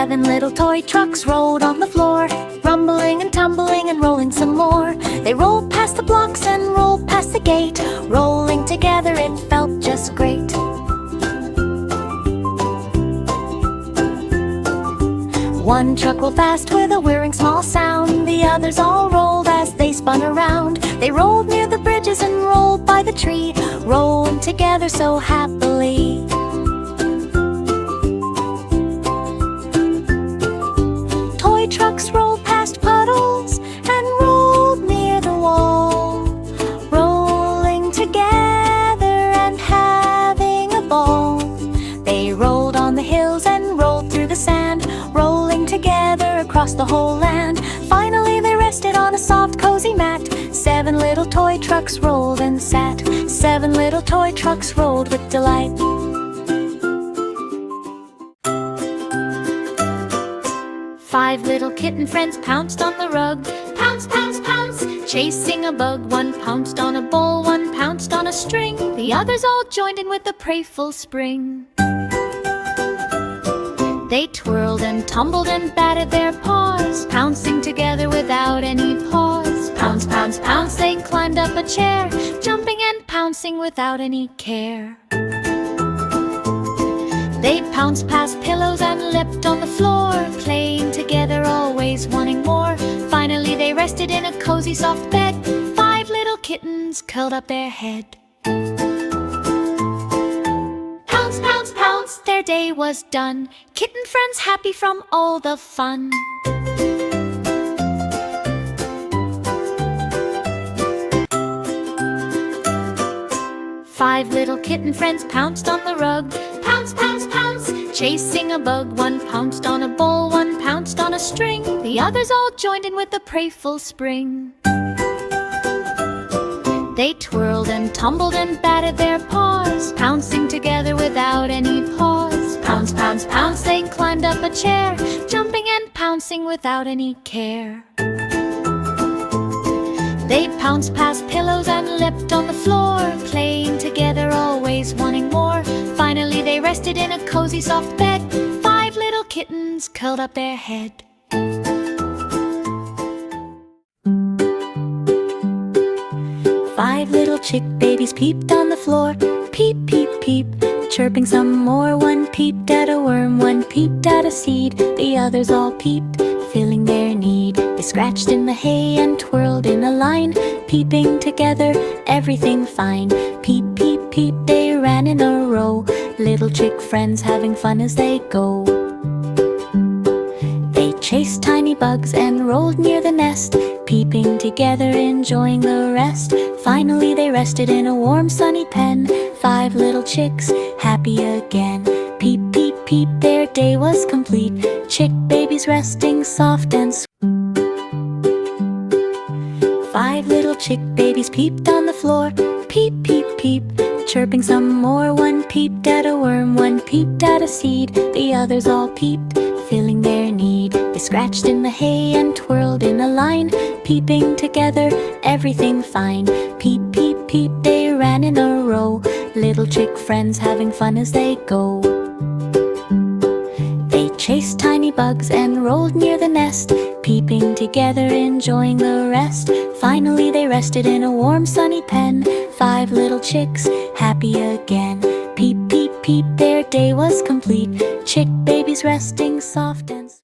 7 little toy trucks rolled on the floor, rumbling and tumbling and rolling some more. They rolled past the blocks and rolled past the gate. Rolling together it felt just great. One truck rolled fast with a whirring small sound. The others all rolled as they spun around. They rolled near the bridges and rolled by the tree, rolling together so happily. Toy trucks rolled past puddles and rolled near the wall, rolling together and having a ball. They rolled on the hills and rolled through the sand, rolling together across the whole land. Finally they rested on a soft cozy mat. 7 little toy trucks rolled and sat. 7 little toy trucks rolled with delight. Five little kitten friends pounced on the rug. Pounce, pounce, pounce, chasing a bug. One pounced on a bowl, one pounced on a string. The others all joined in with the playful spring. They twirled and tumbled and batted their paws, pouncing together without any pause. Pounce, pounce, pounce, they climbed up a chair, jumping and pouncing without any care. They pounced past pillows and leapt on the floor, playing together, always wanting more. Finally they rested in a cozy soft bed. 5 little kittens curled up their head. Pounce, pounce, pounce, their day was done. Kitten friends happy from all the fun. Five little kitten friends pounced on the rug. Pounce, pounce, pounce, chasing a bug. One pounced on a bowl, one pounced on a string. The others all joined in with the playful spring. They twirled and tumbled and batted their paws, pouncing together without any pause. Pounce, pounce, pounce, they climbed up a chair, jumping and pouncing without any care. They pounced past pillows and leapt on the floor, playing together, always wanting more. Finally they rested in a cozy soft bed. 5 little kittens curled up their head. 5 little chick babies peeped on the floor. Peep, peep, peep, chirping some more. One peeped at a worm, one peeped at a seed. The others all peeped, filling their need. They scratched in the hay and twirled in a line, peeping together, everything fine. Peep, peep, peep, they ran in a row, little chick friends having fun as they go. They chased tiny bugs and rolled near the nest, peeping together, enjoying the rest. Finally they rested in a warm sunny pen. 5 little chicks, happy again. Peep, peep, peep, their day was complete. Chick babies resting soft and sweet. 5 little chick babies peeped on the floor. Peep, peep, peep, chirping some more. One peeped at a worm, one peeped at a seed. The others all peeped, filling their need. They scratched in the hay and twirled in a line, peeping together, everything fine. Peep, peep, peep, they ran in a row, little chick friends having fun as they go. They chased tiny bugs and rolled near the nest, peeping together, enjoying the rest. Finally they rested in a warm sunny pen. 5 little chicks, happy again. Peep, peep, peep, their day was complete. Chick babies resting soft and sweet.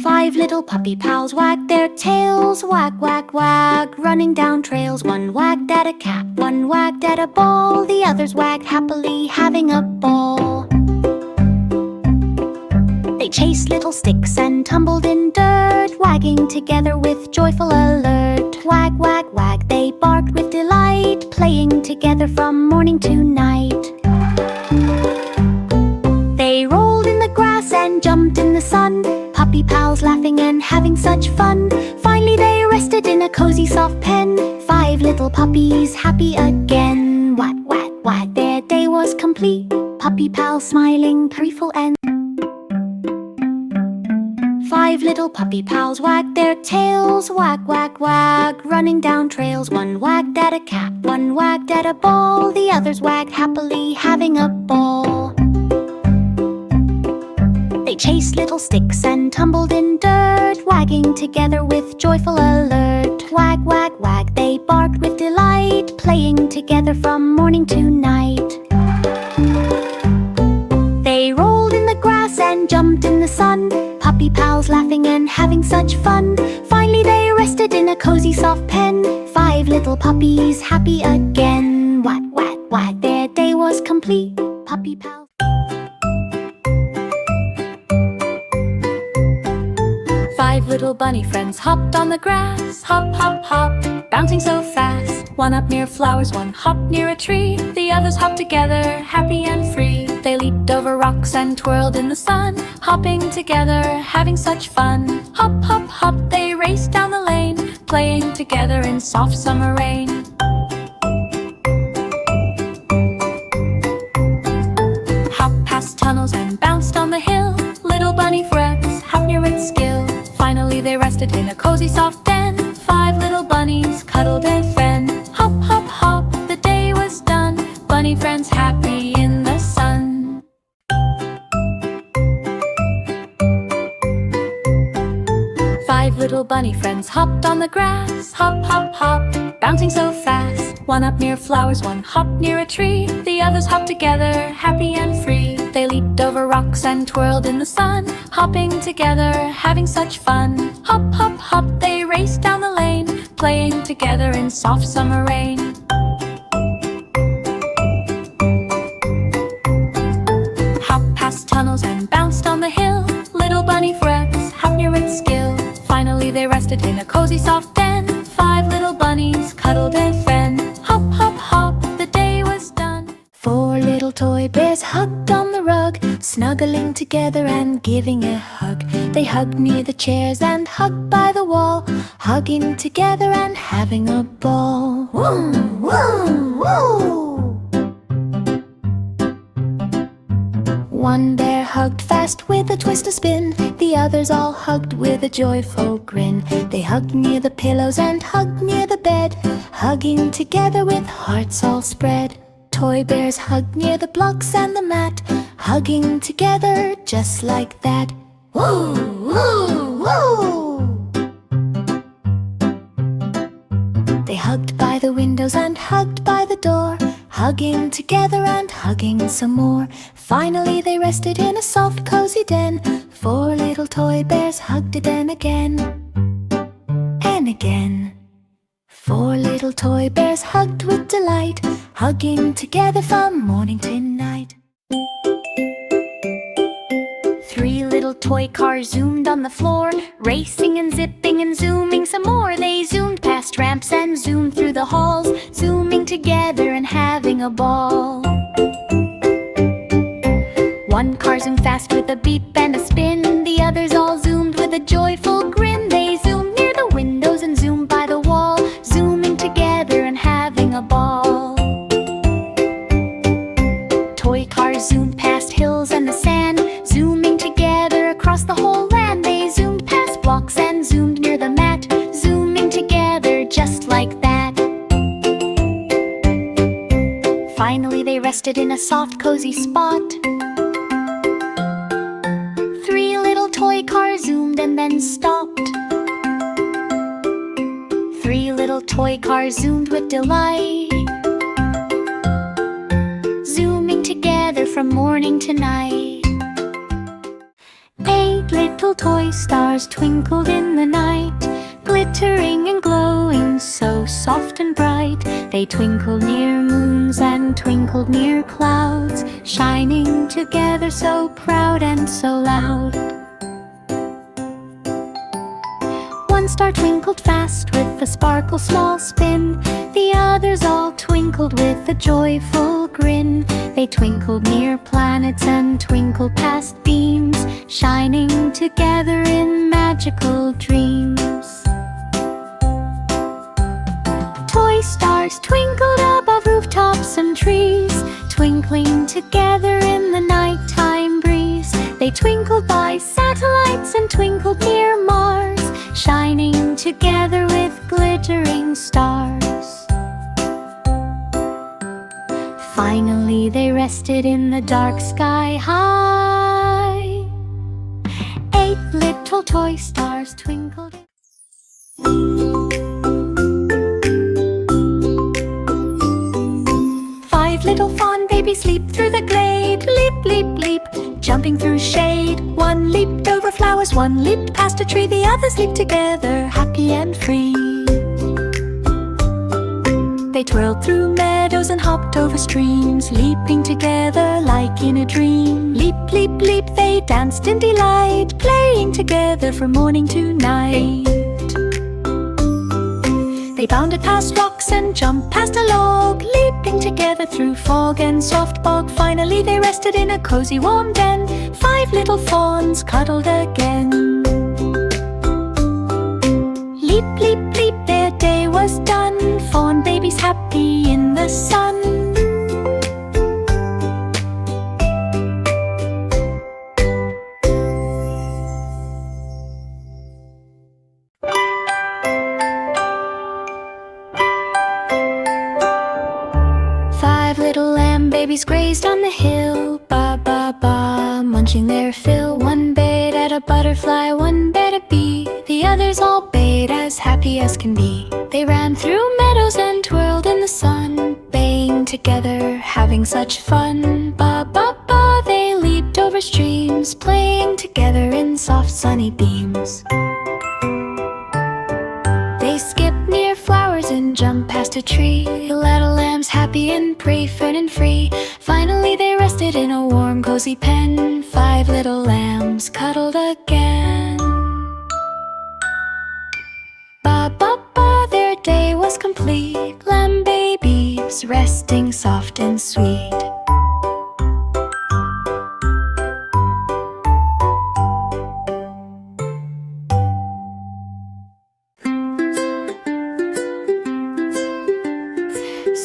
5 little puppy pals wagged their tails, wag, wag, wag, running down trails. One wagged at a cat, one wagged at a ball. The others wagged happily, having a ball. They chased little sticks and tumbled in dirt, wagging together with joyful alert. Wag, wag, wag, they barked with delight, playing together from morning to night. They rolled in the grass and jumped in the sun, puppy pals laughing and having such fun. Finally they rested in a cozy soft pen. 5 little puppies happy again. Wag, wag, wag, their day was complete. Puppy pals smiling, playful and 5 little puppy pals wagged their tails, wag, wag, wag, running down trails. One wagged at a cat, one wagged at a ball. The others wagged happily, having a ball. They chased little sticks and tumbled in dirt, wagging together with joyful alert. Wag, wag, wag, they barked with delight, playing together from morning to night. They rolled in the grass and jumped in the sun, puppy pals laughing and having such fun. Finally they rested in a cozy soft pen, 5 little puppies happy again. Wag, wag, wag, their day was complete, puppy pals. 5 little bunny friends hopped on the grass. Hop, hop, hop, bouncing so fast. One up near flowers, one hopped near a tree. The others hopped together, happy and free. They leaped over rocks and twirled in the sun, hopping together, having such fun. Hop, hop, hop, they raced down the lane, playing together in soft summer rain. Hop past tunnels and bounced on the hill. Little bunny friends, happier with skill. Finally they rested in a cozy soft den, 5 little bunnies cuddled and fed. Hop, hop, hop, the day was done, bunny friends happy in the sun. 5 little bunny friends hopped on the grass. Hop, hop, hop, bouncing so fast. One up near flowers, one hopped near a tree. The others hopped together, happy and free. They leaped over rocks and twirled in the sun, hopping together, having such fun. Hop, hop, hop, they raced down the lane, playing together in soft summer rain. Hop past tunnels and bounced on the hill. Little bunny friends, happier with skill. Finally they rested in a cozy soft den, 5 little bunnies cuddled and fed. Hop, hop, hop, the day was done. 4 little toy bears hugged on the rug, snuggling together and giving a hug. They hugged near the chairs and hugged by the wall, hugging together and having a ball. Woo, woo, woo! One bear hugged fast with a twist a spin, the others all hugged with a joyful grin. They hugged near the pillows and hugged near the bed, hugging together with hearts all spread. Toy bears hugged near the blocks and the mat, hugging together just like that. Woo, woo, woo! They hugged by the windows and hugged by the door, hugging together and hugging some more. Finally they rested in a soft cozy den, 4 little toy bears hugged it and again and again. 4 little toy bears hugged with delight, hugging together from morning to night. 3 little toy cars zoomed on the floor, racing and zipping and zooming some more. They zoomed past ramps and zoomed through the halls, zooming together and having a ball. 1 car zoomed fast with a beep and a spin, the others all zoomed with a joyful grin. They zoomed near the windows and zoomed by the wall, zooming together and having a ball. Toy cars zoomed past hills and the sand, zooming together across the whole land. They zoomed past blocks and zoomed near the mat, zooming together just like that. Finally they rested in a soft cozy spot. 3 little toy cars zoomed and then stopped. 3 little toy cars zoomed with delight, zooming together from morning to night. 8 little toy stars twinkled in the night, glittering and glowing so soft and bright. They twinkled near moons and twinkled near clouds, shining together so proud and so loud. 1 star twinkled fast with a sparkle small spin, the others all twinkled with a joyful grin. They twinkled near planets and twinkled past beams, shining together in magical dreams. Toy stars twinkled above rooftops and trees, twinkling together in the nighttime breeze. They twinkled by satellites and twinkled near Mars, shining together with glittering stars. Finally they rested in the dark sky high, 8 little toy stars twinkled. 5 little fawn babies leaped through the glade. Leap, leap, leap, jumping through shade. 1 leaped over flowers, 1 leaped past a tree. The others leaped together, happy and free. They twirled through meadows and hopped over streams, leaping together like in a dream. Leap, leap, leap, they danced in delight, playing together from morning to night. They bounded past rocks and jumped past a log, leaping together through fog and soft bog. Finally they rested in a cozy warm den. 5 little fawns cuddled again. Leap, leap, leap, their day was done. Fawn babies happy in the sun. Babies grazed on the hill, ba ba ba, munching their fill. 1 bayed at a butterfly, 1 bayed at a bee. The others all bayed as happy as can be. They ran through meadows and twirled in the sun, baying together, having such fun. Ba ba ba, they leaped over streams, playing together in soft sunny beams. They skipped near flowers and jumped past a tree. Little lambs happy and prey, fern and free. Finally they rested in a warm cozy pen. 5 little lambs cuddled again. Ba ba ba, their day was complete. Lamb babies resting soft and sweet.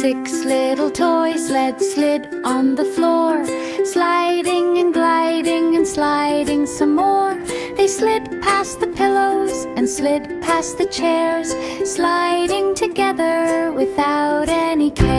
Six little toy sleds slid on the floor, sliding and gliding and sliding some more. They slid past the pillows and slid past the chairs, sliding together without any care.